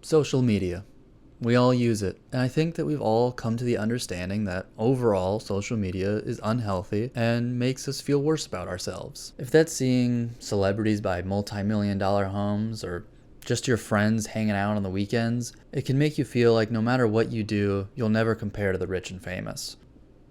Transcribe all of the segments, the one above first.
Social media. We all use it, and I think that we've all come to the understanding that overall social media is unhealthy and makes us feel worse about ourselves. If that's seeing celebrities buy multi-million-dollar homes or just your friends hanging out on the weekends, it can make you feel like no matter what you do, you'll never compare to the rich and famous.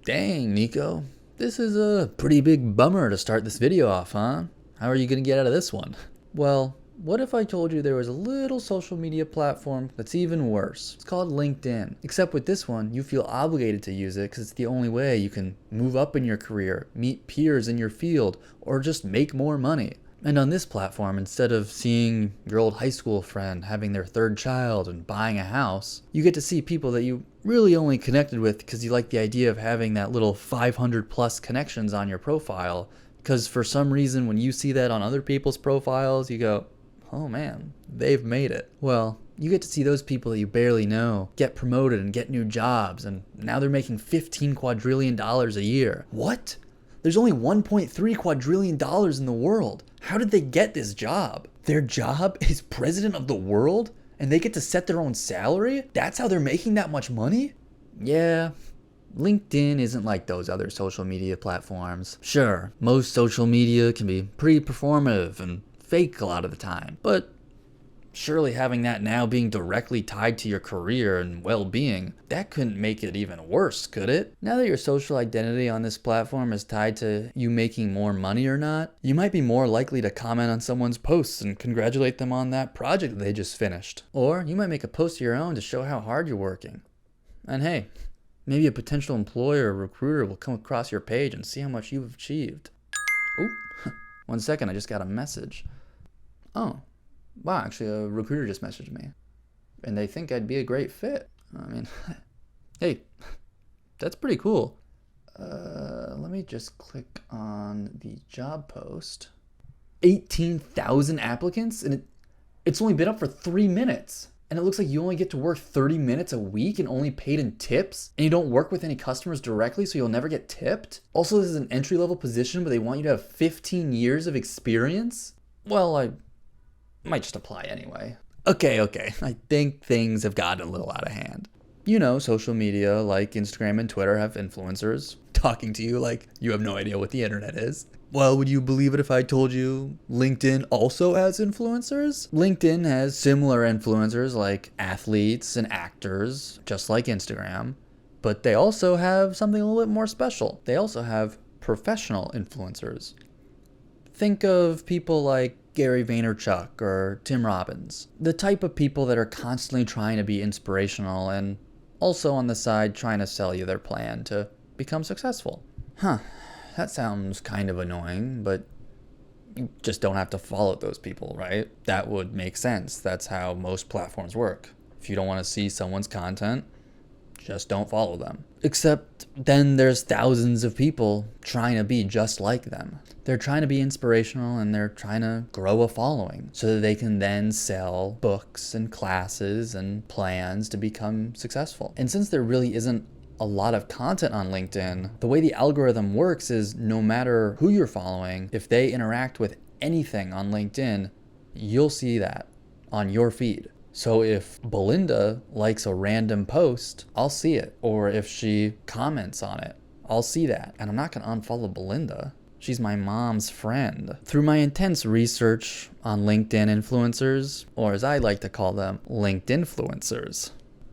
Dang, Nico, this is a pretty big bummer to start this video off, huh? How are you gonna get out of this one? Well, what if I told you there was a little social media platform that's even worse? It's called LinkedIn. Except with this one, you feel obligated to use it because it's the only way you can move up in your career, meet peers in your field, or just make more money. And on this platform, instead of seeing your old high school friend having their third child and buying a house, you get to see people that you really only connected with because you like the idea of having that little 500 plus connections on your profile. Because for some reason, when you see that on other people's profiles, you go, oh man, they've made it. Well, you get to see those people that you barely know get promoted and get new jobs, and now they're making $15 quadrillion a year. What? There's only $1.3 quadrillion in the world. How did they get this job? Their job is president of the world, and they get to set their own salary? That's how they're making that much money? Yeah. LinkedIn isn't like those other social media platforms. Sure, most social media can be pretty performative and fake a lot of the time, but surely having that now being directly tied to your career and well-being, that couldn't make it even worse, could it? Now that your social identity on this platform is tied to you making more money or not, you might be more likely to comment on someone's posts and congratulate them on that project they just finished. Or you might make a post of your own to show how hard you're working. And hey, maybe a potential employer or recruiter will come across your page and see how much you've achieved. Oh, 1 second, I just got a message. Oh, wow, actually a recruiter just messaged me. And they think I'd be a great fit. I mean, hey, that's pretty cool. Let me just click on the job post. 18,000 applicants, and it's only been up for 3 minutes. And it looks like you only get to work 30 minutes a week and only paid in tips. And you don't work with any customers directly, so you'll never get tipped. Also, this is an entry-level position, but they want you to have 15 years of experience. Well, I might just apply anyway. Okay. I think things have gotten a little out of hand. You know, social media like Instagram and Twitter have influencers talking to you like you have no idea what the internet is. Well, would you believe it if I told you LinkedIn also has influencers? LinkedIn has similar influencers like athletes and actors, just like Instagram, but they also have something a little bit more special. They also have professional influencers. Think of people like Gary Vaynerchuk or Tim Robbins. The type of people that are constantly trying to be inspirational and also on the side trying to sell you their plan to become successful. That sounds kind of annoying, but you just don't have to follow those people, right? That would make sense. That's how most platforms work. If you don't want to see someone's content, just don't follow them. Except then there's thousands of people trying to be just like them. They're trying to be inspirational and they're trying to grow a following so that they can then sell books and classes and plans to become successful. And since there really isn't a lot of content on LinkedIn, the way the algorithm works is no matter who you're following, if they interact with anything on LinkedIn, you'll see that on your feed. So if Belinda likes a random post, I'll see it. Or if she comments on it, I'll see that. And I'm not gonna unfollow Belinda. She's my mom's friend. Through my intense research on LinkedIn influencers, or as I like to call them, LinkedInfluencers,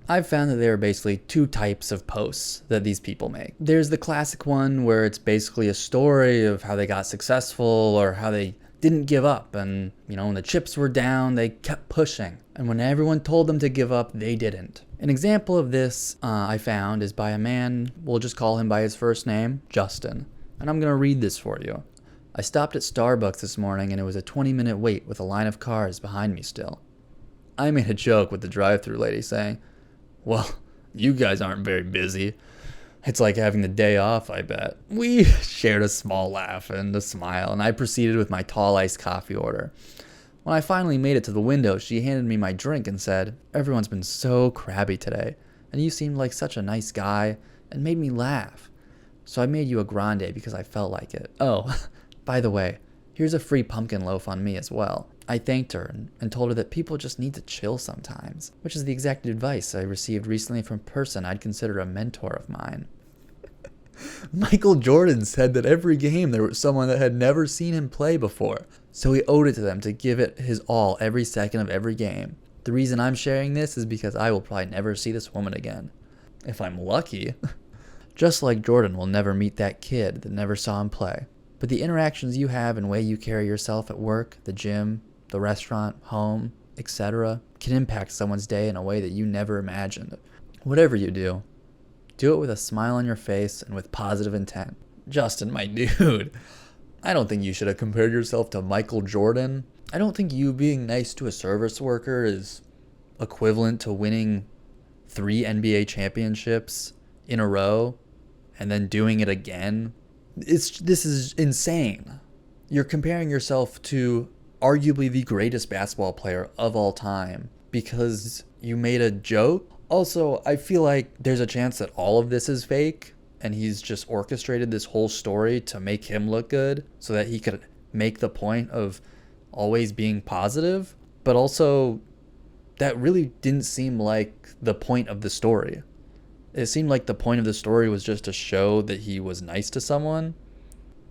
I've found that there are basically two types of posts that these people make. There's the classic one where it's basically a story of how they got successful or how they didn't give up, and when the chips were down, they kept pushing, and when everyone told them to give up, they didn't. An example of this I found is by a man, we'll just call him by his first name, Justin, and I'm gonna read this for you. I stopped at Starbucks this morning and it was a 20-minute wait with a line of cars behind me still. I made a joke with the drive-thru lady saying, well, you guys aren't very busy. It's like having the day off, I bet. We shared a small laugh and a smile, and I proceeded with my tall iced coffee order. When I finally made it to the window, she handed me my drink and said, everyone's been so crabby today, and you seemed like such a nice guy and made me laugh. So I made you a grande because I felt like it. Oh, by the way, here's a free pumpkin loaf on me as well. I thanked her and told her that people just need to chill sometimes, which is the exact advice I received recently from a person I'd consider a mentor of mine. Michael Jordan said that every game there was someone that had never seen him play before, so he owed it to them to give it his all every second of every game. The reason I'm sharing this is because I will probably never see this woman again. If I'm lucky. Just like Jordan will never meet that kid that never saw him play. But the interactions you have and way you carry yourself at work, the gym, the restaurant, home, etc. can impact someone's day in a way that you never imagined. Whatever you do it with a smile on your face and with positive intent. Justin, my dude, I don't think you should have compared yourself to Michael Jordan. I don't think you being nice to a service worker is equivalent to winning 3 NBA championships in a row and then doing it again. This is insane. You're comparing yourself to arguably the greatest basketball player of all time because you made a joke. Also, I feel like there's a chance that all of this is fake and he's just orchestrated this whole story to make him look good so that he could make the point of always being positive. But also, that really didn't seem like the point of the story. It seemed like the point of the story was just to show that he was nice to someone.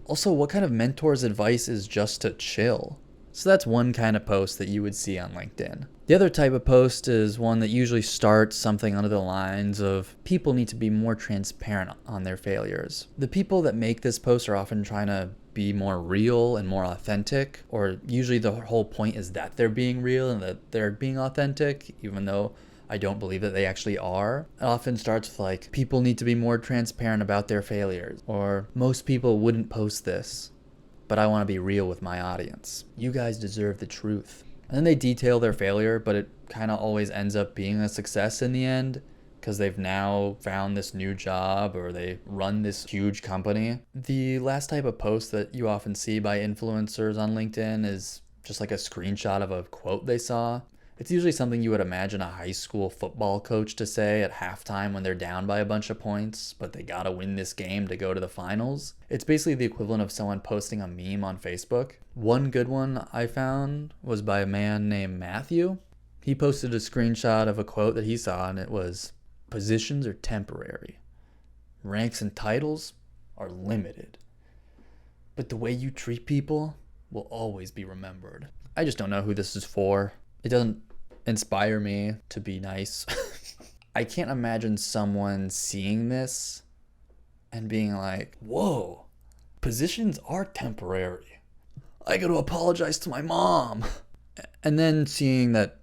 Also, what kind of mentor's advice is just to chill? So that's one kind of post that you would see on LinkedIn. The other type of post is one that usually starts something under the lines of people need to be more transparent on their failures. The people that make this post are often trying to be more real and more authentic, or usually the whole point is that they're being real and that they're being authentic, even though I don't believe that they actually are. It often starts with like, people need to be more transparent about their failures, or most people wouldn't post this, but I want to be real with my audience. You guys deserve the truth. And then they detail their failure, but it kind of always ends up being a success in the end because they've now found this new job or they run this huge company. The last type of post that you often see by influencers on LinkedIn is just like a screenshot of a quote they saw. It's usually something you would imagine a high school football coach to say at halftime when they're down by a bunch of points, but they gotta win this game to go to the finals. It's basically the equivalent of someone posting a meme on Facebook. One good one I found was by a man named Matthew. He posted a screenshot of a quote that he saw, and it was, "Positions are temporary. Ranks and titles are limited. But the way you treat people will always be remembered." I just don't know who this is for. It doesn't inspire me to be nice. I can't imagine someone seeing this and being like, whoa, positions are temporary. I got to apologize to my mom. And then seeing that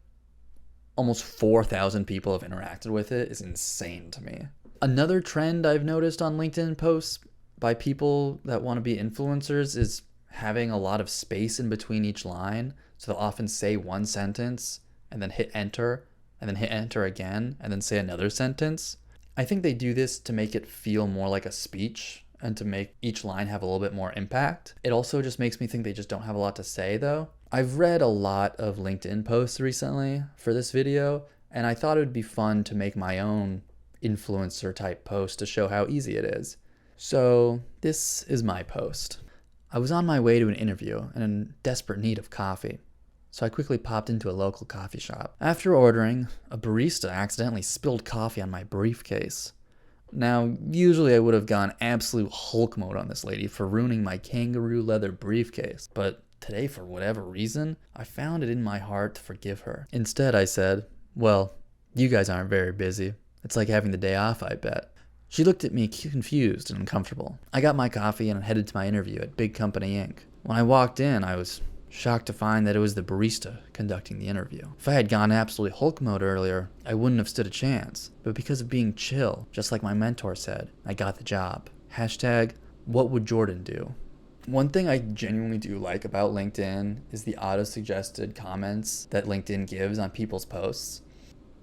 almost 4,000 people have interacted with it is insane to me. Another trend I've noticed on LinkedIn posts by people that want to be influencers is having a lot of space in between each line. So they'll often say one sentence and then hit enter and then hit enter again and then say another sentence. I think they do this to make it feel more like a speech and to make each line have a little bit more impact. It also just makes me think they just don't have a lot to say though. I've read a lot of LinkedIn posts recently for this video, and I thought it would be fun to make my own influencer type post to show how easy it is. So this is my post. I was on my way to an interview and in desperate need of coffee, so I quickly popped into a local coffee shop. After ordering, a barista accidentally spilled coffee on my briefcase. Now, usually I would have gone absolute Hulk mode on this lady for ruining my kangaroo leather briefcase, but today, for whatever reason, I found it in my heart to forgive her. Instead, I said, "Well, you guys aren't very busy. It's like having the day off, I bet." She looked at me confused and uncomfortable. I got my coffee and headed to my interview at Big Company Inc. When I walked in, I was shocked to find that it was the barista conducting the interview. If I had gone absolutely Hulk mode earlier, I wouldn't have stood a chance. But because of being chill, just like my mentor said, I got the job. Hashtag, what would Jordan do? One thing I genuinely do like about LinkedIn is the auto-suggested comments that LinkedIn gives on people's posts.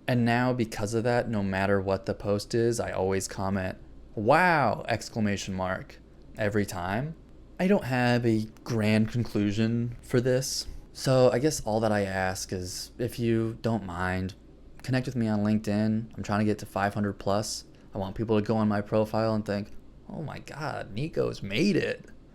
And now, because of that, no matter what the post is, I always comment, "Wow!" exclamation mark every time. I don't have a grand conclusion for this. So I guess all that I ask is, if you don't mind, connect with me on LinkedIn. I'm trying to get to 500 plus. I want people to go on my profile and think, oh my God, Nico's made it.